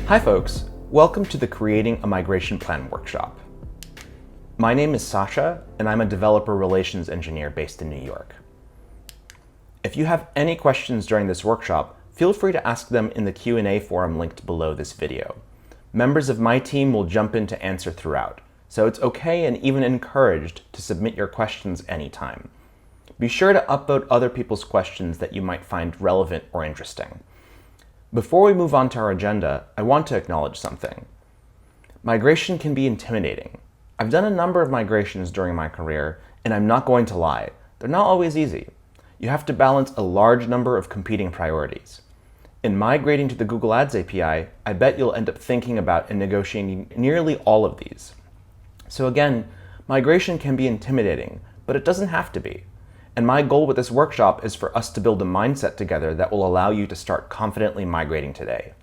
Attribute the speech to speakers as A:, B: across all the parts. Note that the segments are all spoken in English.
A: Hi folks, welcome to the Creating a Migration Plan workshop. My name is Sasha, and I'm a developer relations engineer based in New York. If you have any questions during this workshop, feel free to ask them in the Q&A forum linked below this video. Members of my team will jump in to answer throughout, so it's okay and even encouraged to submit your questions anytime. Be sure to upvote other people's questions that you might find relevant or interesting. Before we move on to our agenda, I want to acknowledge something. Migration can be intimidating. I've done a number of migrations during my career, and I'm not going to lie, they're not always easy. You have to balance a large number of competing priorities. In migrating to the Google Ads API, I bet you'll end up thinking about and negotiating nearly all of these. So again, migration can be intimidating, but it doesn't have to be. And my goal with this workshop is for us to build a mindset together that will allow you to start confidently migrating today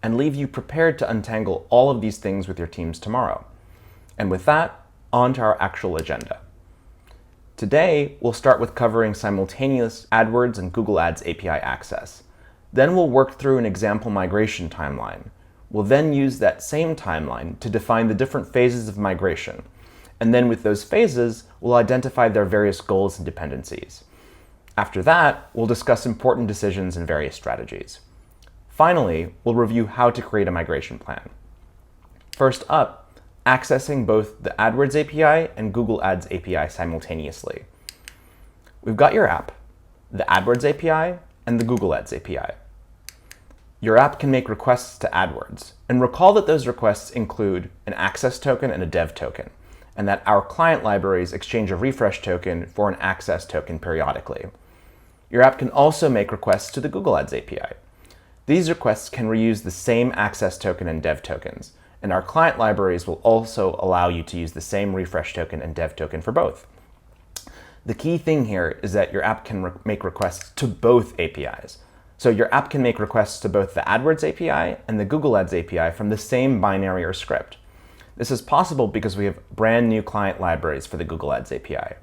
A: and leave you prepared to untangle all of these things with your teams tomorrow. And with that, on to our actual agenda. Today, we'll start with covering simultaneous AdWords and Google Ads API access. Then we'll work through an example migration timeline. We'll then use that same timeline to define the different phases of migration. And then with those phases, we'll identify their various goals and dependencies. After that, we'll discuss important decisions and various strategies. Finally, we'll review how to create a migration plan. First up, accessing both the AdWords API and Google Ads API simultaneously. We've got your app, the AdWords API, and the Google Ads API. Your app can make requests to AdWords, and recall that those requests include an access token and a dev token, and that our client libraries exchange a refresh token for an access token periodically. Your app can also make requests to the Google Ads API. These requests can reuse the same access token and dev tokens, and our client libraries will also allow you to use the same refresh token and dev token for both. The key thing here is that your app can make requests to both APIs. So your app can make requests to both the AdWords API and the Google Ads API from the same binary or script. This is possible because we have brand new client libraries for the Google Ads API.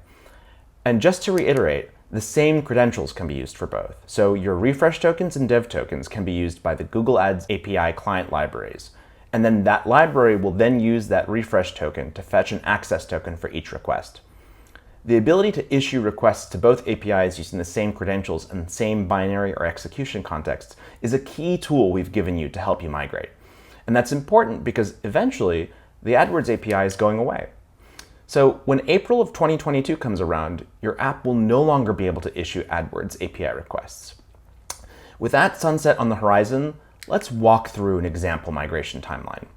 A: And just to reiterate, the same credentials can be used for both. So your refresh tokens and dev tokens can be used by the Google Ads API client libraries. And then that library will then use that refresh token to fetch an access token for each request. The ability to issue requests to both APIs using the same credentials and same binary or execution contexts is a key tool we've given you to help you migrate. And that's important because eventually, the AdWords API is going away. So when April of 2022 comes around, your app will no longer be able to issue AdWords API requests. With that sunset on the horizon, let's walk through an example migration timeline.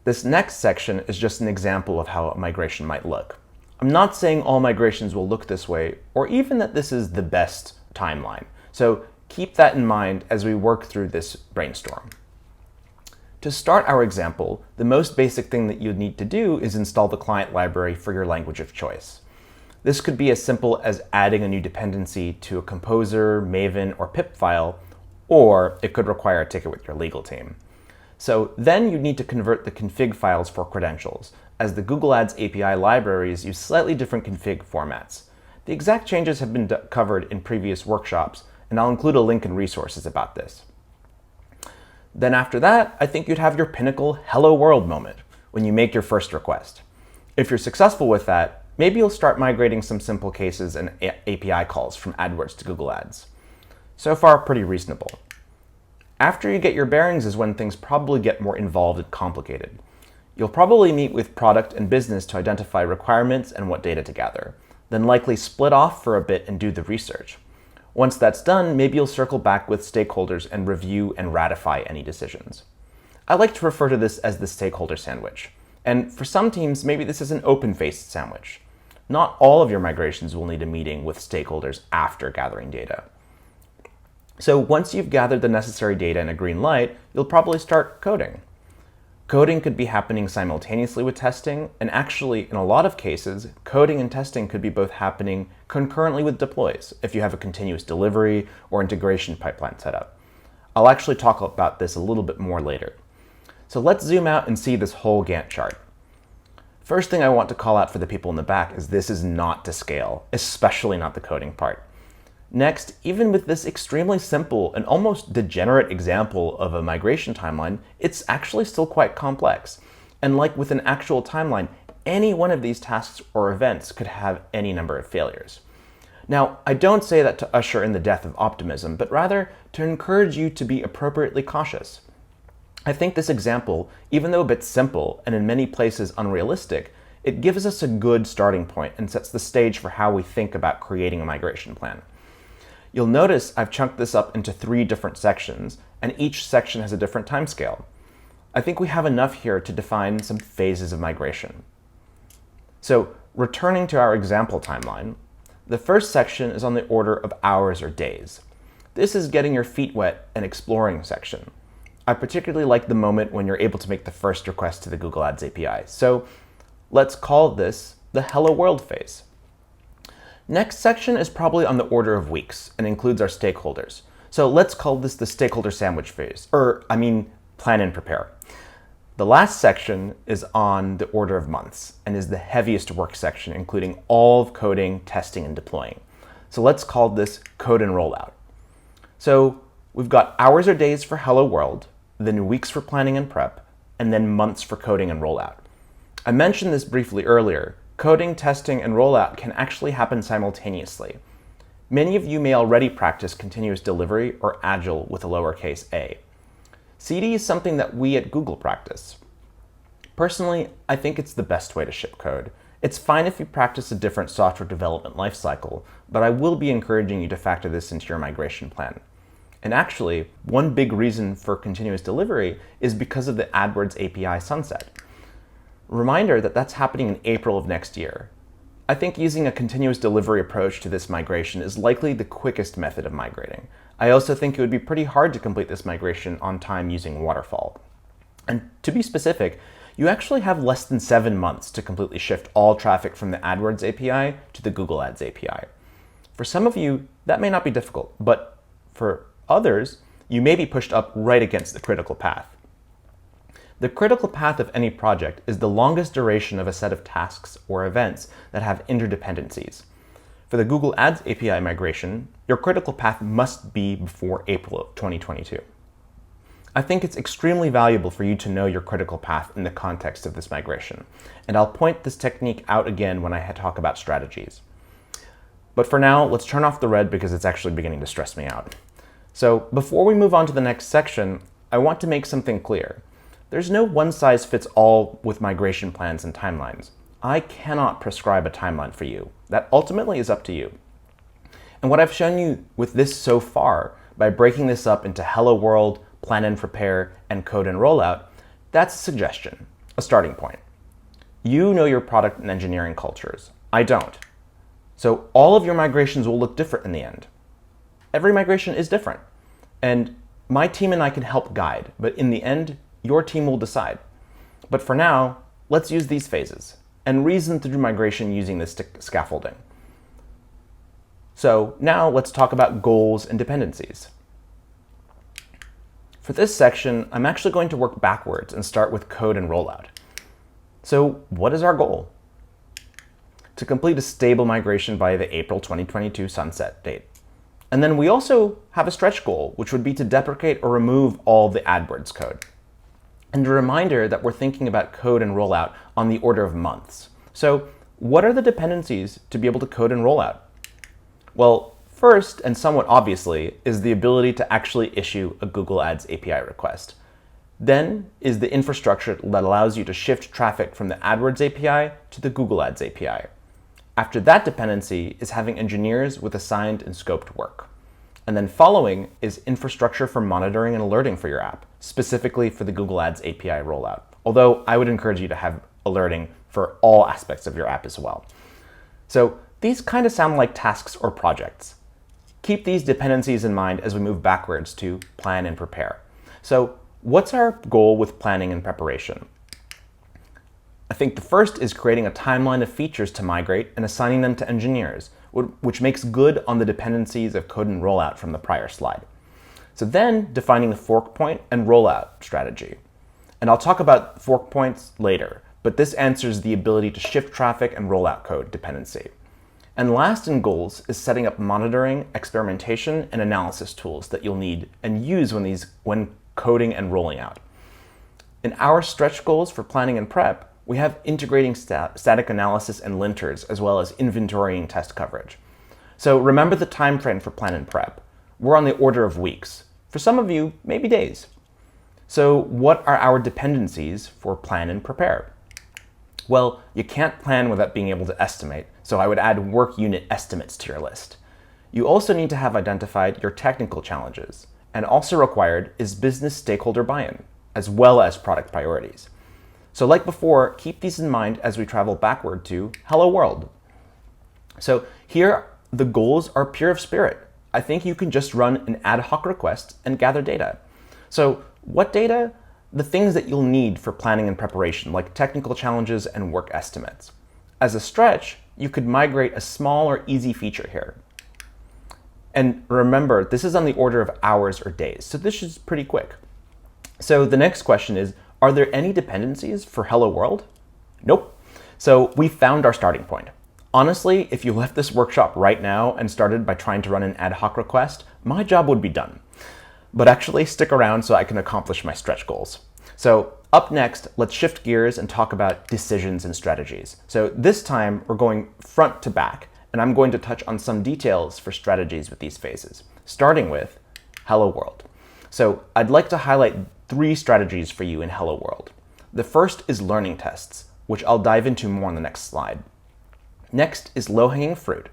A: This next section is just an example of how a migration might look. I'm not saying all migrations will look this way, or even that this is the best timeline. So keep that in mind as we work through this brainstorm. To start our example, the most basic thing that you'd need to do is install the client library for your language of choice. This could be as simple as adding a new dependency to a Composer, Maven, or pip file, or it could require a ticket with your legal team. So then you'd need to convert the config files for credentials, as the Google Ads API libraries use slightly different config formats. The exact changes have been covered in previous workshops, and I'll include a link in resources about this. Then after that, I think you'd have your pinnacle hello world moment when you make your first request. If you're successful with that, maybe you'll start migrating some simple cases and API calls from AdWords to Google Ads. So far, pretty reasonable. After you get your bearings is when things probably get more involved and complicated. You'll probably meet with product and business to identify requirements and what data to gather, then likely split off for a bit and do the research. Once that's done, maybe you'll circle back with stakeholders and review and ratify any decisions. I like to refer to this as the stakeholder sandwich. And for some teams, maybe this is an open-faced sandwich. Not all of your migrations will need a meeting with stakeholders after gathering data. So once you've gathered the necessary data in a green light, you'll probably start coding. Coding could be happening simultaneously with testing, and actually, in a lot of cases, coding and testing could be both happening concurrently with deploys if you have a continuous delivery or integration pipeline set up. I'll actually talk about this a little bit more later. So let's zoom out and see this whole Gantt chart. First thing I want to call out for the people in the back is this is not to scale, especially not the coding part. Next, even with this extremely simple and almost degenerate example of a migration timeline, it's actually still quite complex. And like with an actual timeline, any one of these tasks or events could have any number of failures. Now, I don't say that to usher in the death of optimism, but rather to encourage you to be appropriately cautious. I think this example, even though a bit simple and in many places unrealistic, it gives us a good starting point and sets the stage for how we think about creating a migration plan. You'll notice I've chunked this up into 3 different sections, and each section has a different timescale. I think we have enough here to define some phases of migration. So, returning to our example timeline, the first section is on the order of hours or days. This is getting your feet wet and exploring section. I particularly like the moment when you're able to make the first request to the Google Ads API. So let's call this the Hello World phase. Next section is probably on the order of weeks and includes our stakeholders. So let's call this the stakeholder sandwich phase, plan and prepare. The last section is on the order of months and is the heaviest work section, including all of coding, testing, and deploying. So let's call this code and rollout. So we've got hours or days for Hello World, then weeks for planning and prep, and then months for coding and rollout. I mentioned this briefly earlier. Coding, testing, and rollout can actually happen simultaneously. Many of you may already practice continuous delivery or Agile with a lowercase a. CD is something that we at Google practice. Personally, I think it's the best way to ship code. It's fine if you practice a different software development lifecycle, but I will be encouraging you to factor this into your migration plan. And actually, one big reason for continuous delivery is because of the AdWords API sunset. Reminder that that's happening in April of next year. I think using a continuous delivery approach to this migration is likely the quickest method of migrating. I also think it would be pretty hard to complete this migration on time using waterfall. And to be specific, you actually have less than 7 months to completely shift all traffic from the AdWords API to the Google Ads API. For some of you, that may not be difficult, but for others, you may be pushed up right against the critical path. The critical path of any project is the longest duration of a set of tasks or events that have interdependencies. For the Google Ads API migration, your critical path must be before April of 2022. I think it's extremely valuable for you to know your critical path in the context of this migration, and I'll point this technique out again when I talk about strategies. But for now, let's turn off the red because it's actually beginning to stress me out. So before we move on to the next section, I want to make something clear. There's no one-size-fits-all with migration plans and timelines. I cannot prescribe a timeline for you. That ultimately is up to you. And what I've shown you with this so far, by breaking this up into Hello World, Plan and Prepare, and Code and Rollout, that's a suggestion, a starting point. You know your product and engineering cultures. I don't. So all of your migrations will look different in the end. Every migration is different. And my team and I can help guide, but in the end, your team will decide. But for now, let's use these phases and reason through migration using this scaffolding. So now let's talk about goals and dependencies. For this section, I'm actually going to work backwards and start with code and rollout. So what is our goal? To complete a stable migration by the April 2022 sunset date. And then we also have a stretch goal, which would be to deprecate or remove all the AdWords code. And a reminder that we're thinking about code and rollout on the order of months. So what are the dependencies to be able to code and rollout? Well, first, and somewhat obviously, is the ability to actually issue a Google Ads API request. Then is the infrastructure that allows you to shift traffic from the AdWords API to the Google Ads API. After that dependency is having engineers with assigned and scoped work. And then following is infrastructure for monitoring and alerting for your app, specifically for the Google Ads API rollout. Although I would encourage you to have alerting for all aspects of your app as well. So these kind of sound like tasks or projects. Keep these dependencies in mind as we move backwards to plan and prepare. So what's our goal with planning and preparation? I think the first is creating a timeline of features to migrate and assigning them to engineers, which makes good on the dependencies of code and rollout from the prior slide. So then defining the fork point and rollout strategy. And I'll talk about fork points later, but this answers the ability to shift traffic and rollout code dependency. And last in goals is setting up monitoring, experimentation, and analysis tools that you'll need and use when coding and rolling out. In our stretch goals for planning and prep, we have integrating static analysis and linters, as well as inventorying test coverage. So remember the time frame for plan and prep. We're on the order of weeks. For some of you, maybe days. So what are our dependencies for plan and prepare? Well, you can't plan without being able to estimate, so I would add work unit estimates to your list. You also need to have identified your technical challenges, and also required is business stakeholder buy-in, as well as product priorities. So like before, keep these in mind as we travel backward to Hello World. So here, the goals are pure of spirit. I think you can just run an ad hoc request and gather data. So what data? The things that you'll need for planning and preparation, like technical challenges and work estimates. As a stretch, you could migrate a small or easy feature here. And remember, this is on the order of hours or days, so this is pretty quick. So the next question is, are there any dependencies for Hello World? Nope. So we found our starting point. Honestly, if you left this workshop right now and started by trying to run an ad hoc request, my job would be done. But actually stick around so I can accomplish my stretch goals. So up next, let's shift gears and talk about decisions and strategies. So this time we're going front to back, and I'm going to touch on some details for strategies with these phases, starting with Hello World. So I'd like to highlight 3 strategies for you in Hello World. The first is learning tests, which I'll dive into more on the next slide. Next is low-hanging fruit.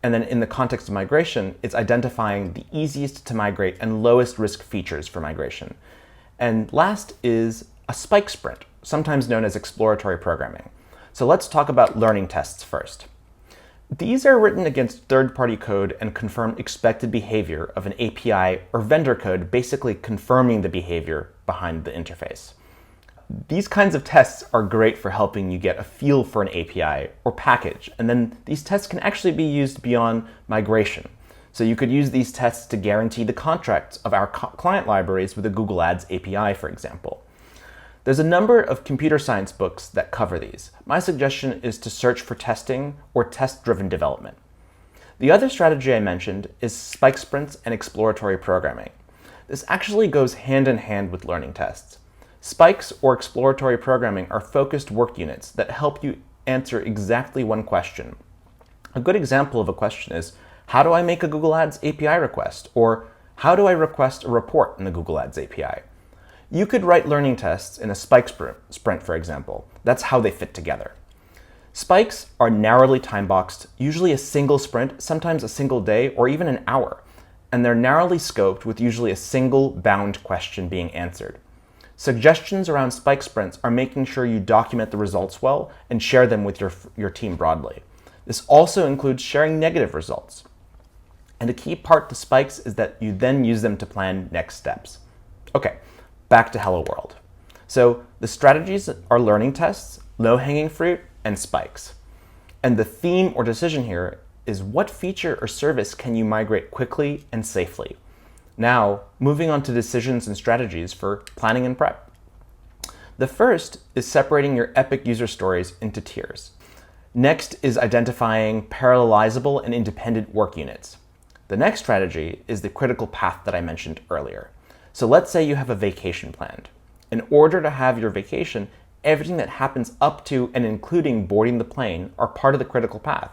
A: And then in the context of migration, it's identifying the easiest to migrate and lowest risk features for migration. And last is a spike sprint, sometimes known as exploratory programming. So let's talk about learning tests first. These are written against third-party code and confirm expected behavior of an API or vendor code, basically confirming the behavior behind the interface. These kinds of tests are great for helping you get a feel for an API or package, and then these tests can actually be used beyond migration. So you could use these tests to guarantee the contracts of our client libraries with the Google Ads API, for example. There's a number of computer science books that cover these. My suggestion is to search for testing or test-driven development. The other strategy I mentioned is spike sprints and exploratory programming. This actually goes hand in hand with learning tests. Spikes or exploratory programming are focused work units that help you answer exactly one question. A good example of a question is, how do I make a Google Ads API request? Or how do I request a report in the Google Ads API? You could write learning tests in a spike sprint, for example. That's how they fit together. Spikes are narrowly time-boxed, usually a single sprint, sometimes a single day, or even an hour. And they're narrowly scoped with usually a single bound question being answered. Suggestions around spike sprints are making sure you document the results well and share them with your team broadly. This also includes sharing negative results. And a key part to spikes is that you then use them to plan next steps. Okay, back to Hello World. So the strategies are learning tests, low-hanging fruit, and spikes. And the theme or decision here is what feature or service can you migrate quickly and safely? Now, moving on to decisions and strategies for planning and prep. The first is separating your epic user stories into tiers. Next is identifying parallelizable and independent work units. The next strategy is the critical path that I mentioned earlier. So let's say you have a vacation planned. In order to have your vacation, everything that happens up to and including boarding the plane are part of the critical path.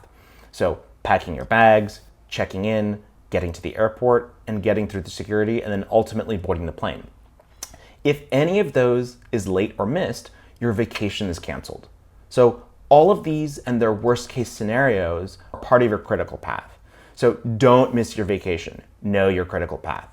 A: So packing your bags, checking in, getting to the airport, and getting through the security, and then ultimately boarding the plane. If any of those is late or missed, your vacation is canceled. So all of these and their worst case scenarios are part of your critical path. So don't miss your vacation. Know your critical path.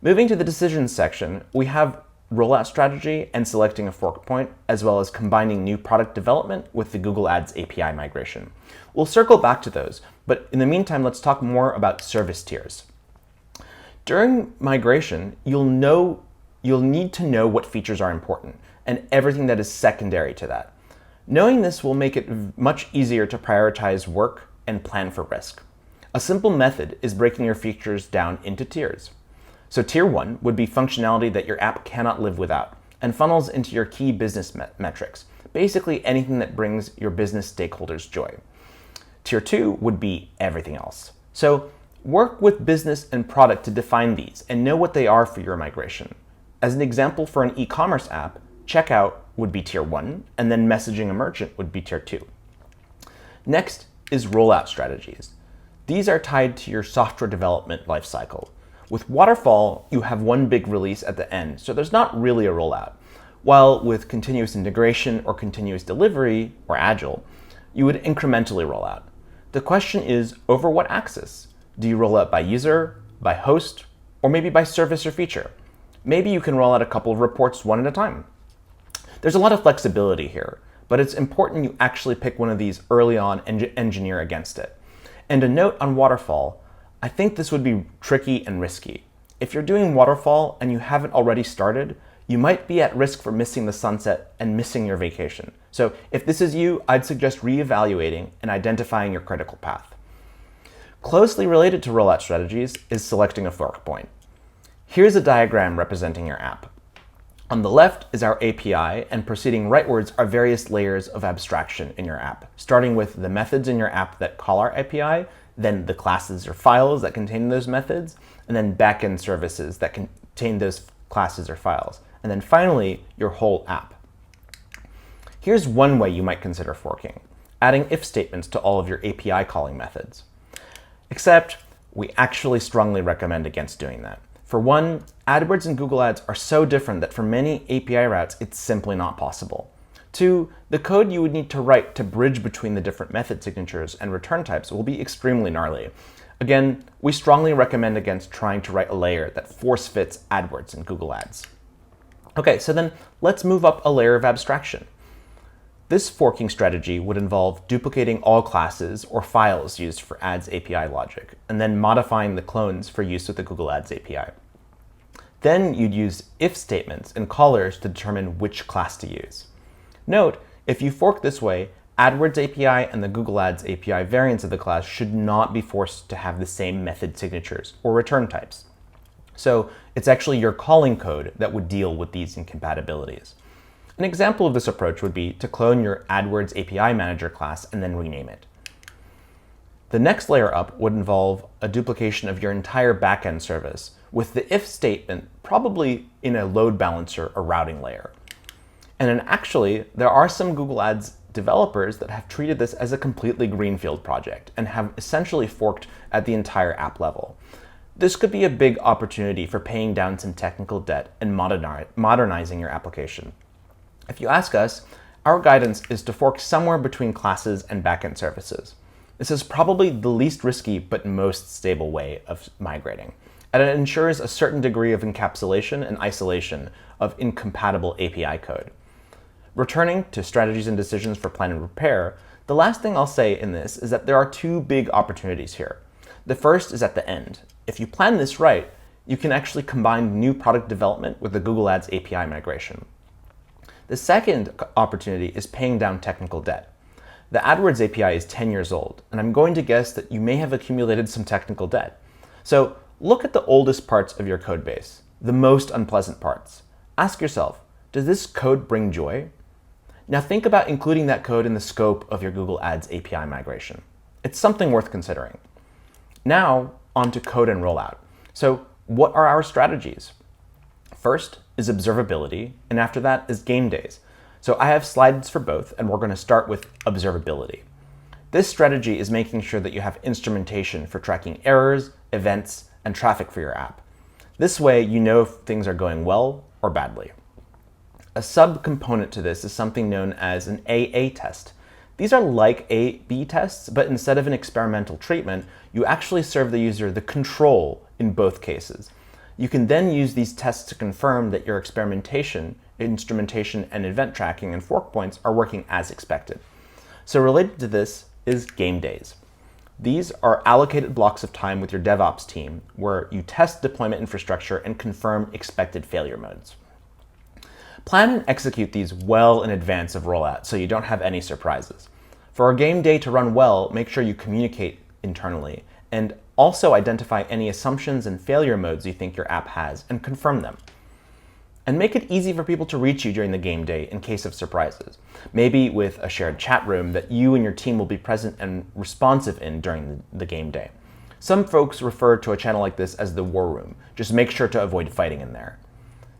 A: Moving to the decisions section, we have rollout strategy and selecting a fork point, as well as combining new product development with the Google Ads API migration. We'll circle back to those, but in the meantime, let's talk more about service tiers. During migration, you'll need to know what features are important and everything that is secondary to that. Knowing this will make it much easier to prioritize work and plan for risk. A simple method is breaking your features down into tiers. So tier 1 would be functionality that your app cannot live without and funnels into your key business metrics, basically anything that brings your business stakeholders joy. Tier 2 would be everything else. So work with business and product to define these and know what they are for your migration. As an example for an e-commerce app, checkout would be Tier 1, and then messaging a merchant would be Tier 2. Next is rollout strategies. These are tied to your software development lifecycle. With Waterfall, you have one big release at the end, so there's not really a rollout. While with continuous integration or continuous delivery, or Agile, you would incrementally roll out. The question is, over what axis? Do you roll out by user, by host, or maybe by service or feature? Maybe you can roll out a couple of reports one at a time. There's a lot of flexibility here, but it's important you actually pick one of these early on and engineer against it. And a note on Waterfall, I think this would be tricky and risky. If you're doing Waterfall and you haven't already started, you might be at risk for missing the sunset and missing your vacation. So if this is you, I'd suggest reevaluating and identifying your critical path. Closely related to rollout strategies is selecting a fork point. Here's a diagram representing your app. On the left is our API, and proceeding rightwards are various layers of abstraction in your app, starting with the methods in your app that call our API, then the classes or files that contain those methods, and then backend services that contain those classes or files, and then finally, your whole app. Here's one way you might consider forking, adding if statements to all of your API calling methods. Except, we actually strongly recommend against doing that. For one, AdWords and Google Ads are so different that for many API routes, it's simply not possible. Two, the code you would need to write to bridge between the different method signatures and return types will be extremely gnarly. Again, we strongly recommend against trying to write a layer that force fits AdWords and Google Ads. Okay, so then let's move up a layer of abstraction. This forking strategy would involve duplicating all classes or files used for Ads API logic, and then modifying the clones for use with the Google Ads API. Then you'd use if statements and callers to determine which class to use. Note, if you fork this way, AdWords API and the Google Ads API variants of the class should not be forced to have the same method signatures or return types. So it's actually your calling code that would deal with these incompatibilities. An example of this approach would be to clone your AdWords API Manager class and then rename it. The next layer up would involve a duplication of your entire backend service, with the if statement probably in a load balancer or routing layer. And then actually, there are some Google Ads developers that have treated this as a completely greenfield project and have essentially forked at the entire app level. This could be a big opportunity for paying down some technical debt and modernizing your application. If you ask us, our guidance is to fork somewhere between classes and backend services. This is probably the least risky but most stable way of migrating, and it ensures a certain degree of encapsulation and isolation of incompatible API code. Returning to strategies and decisions for plan and repair, the last thing I'll say in this is that there are two big opportunities here. The first is at the end. If you plan this right, you can actually combine new product development with the Google Ads API migration. The second opportunity is paying down technical debt. The AdWords API is 10 years old, and I'm going to guess that you may have accumulated some technical debt. So look at the oldest parts of your code base, the most unpleasant parts. Ask yourself, does this code bring joy? Now think about including that code in the scope of your Google Ads API migration. It's something worth considering. Now, on to code and rollout. So what are our strategies? First is observability, and after that is game days. So I have slides for both, and we're going to start with observability. This strategy is making sure that you have instrumentation for tracking errors, events, and traffic for your app. This way, you know if things are going well or badly. A sub-component to this is something known as an AA test. These are like A/B tests, but instead of an experimental treatment, you actually serve the user the control in both cases. You can then use these tests to confirm that your experimentation, instrumentation, and event tracking and fork points are working as expected. So related to this is game days. These are allocated blocks of time with your DevOps team where you test deployment infrastructure and confirm expected failure modes. Plan and execute these well in advance of rollout so you don't have any surprises. For a game day to run well, make sure you communicate internally and also identify any assumptions and failure modes you think your app has and confirm them. And make it easy for people to reach you during the game day in case of surprises. Maybe with a shared chat room that you and your team will be present and responsive in during the game day. Some folks refer to a channel like this as the war room. Just make sure to avoid fighting in there.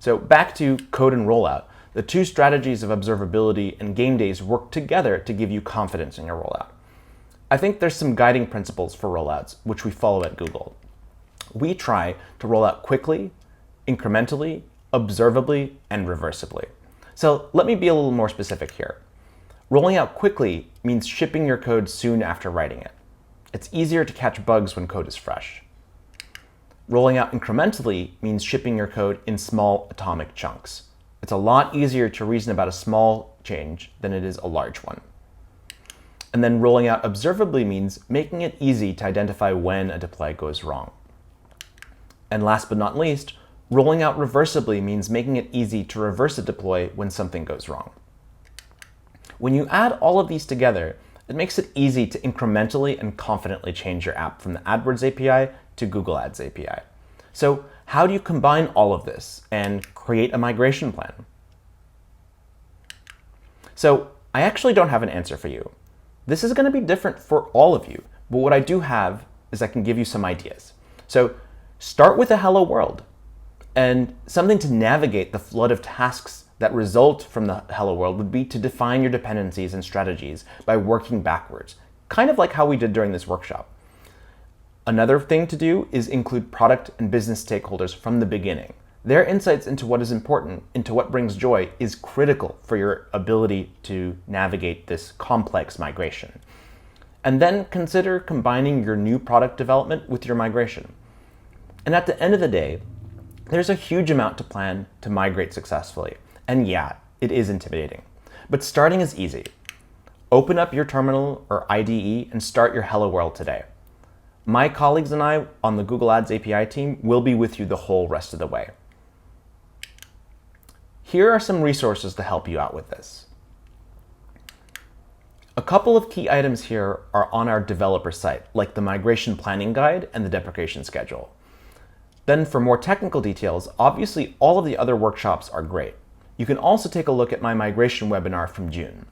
A: So back to code and rollout. The two strategies of observability and game days work together to give you confidence in your rollout. I think there's some guiding principles for rollouts, which we follow at Google. We try to roll out quickly, incrementally, observably, and reversibly. So let me be a little more specific here. Rolling out quickly means shipping your code soon after writing it. It's easier to catch bugs when code is fresh. Rolling out incrementally means shipping your code in small atomic chunks. It's a lot easier to reason about a small change than it is a large one. And then rolling out observably means making it easy to identify when a deploy goes wrong. And last but not least, rolling out reversibly means making it easy to reverse a deploy when something goes wrong. When you add all of these together, it makes it easy to incrementally and confidently change your app from the AdWords API to Google Ads API. So how do you combine all of this and create a migration plan? So I actually don't have an answer for you. This is going to be different for all of you, but what I do have is I can give you some ideas. So start with a hello world and something to navigate the flood of tasks that result from the hello world would be to define your dependencies and strategies by working backwards, kind of like how we did during this workshop. Another thing to do is include product and business stakeholders from the beginning. Their insights into what is important, into what brings joy, is critical for your ability to navigate this complex migration. And then consider combining your new product development with your migration. And at the end of the day, there's a huge amount to plan to migrate successfully. And yeah, it is intimidating. But starting is easy. Open up your terminal or IDE and start your hello world today. My colleagues and I on the Google Ads API team will be with you the whole rest of the way. Here are some resources to help you out with this. A couple of key items here are on our developer site, like the migration planning guide and the deprecation schedule. Then for more technical details, obviously all of the other workshops are great. You can also take a look at my migration webinar from June.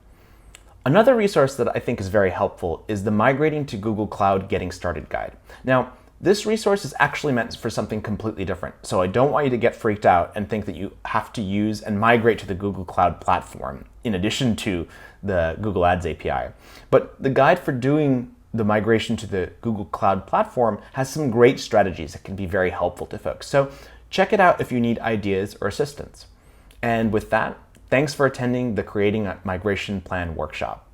A: Another resource that I think is very helpful is the Migrating to Google Cloud Getting Started guide. Now, this resource is actually meant for something completely different, so I don't want you to get freaked out and think that you have to use and migrate to the Google Cloud platform in addition to the Google Ads API. But the guide for doing the migration to the Google Cloud platform has some great strategies that can be very helpful to folks. So check it out if you need ideas or assistance. And with that, thanks for attending the Creating a Migration Plan workshop.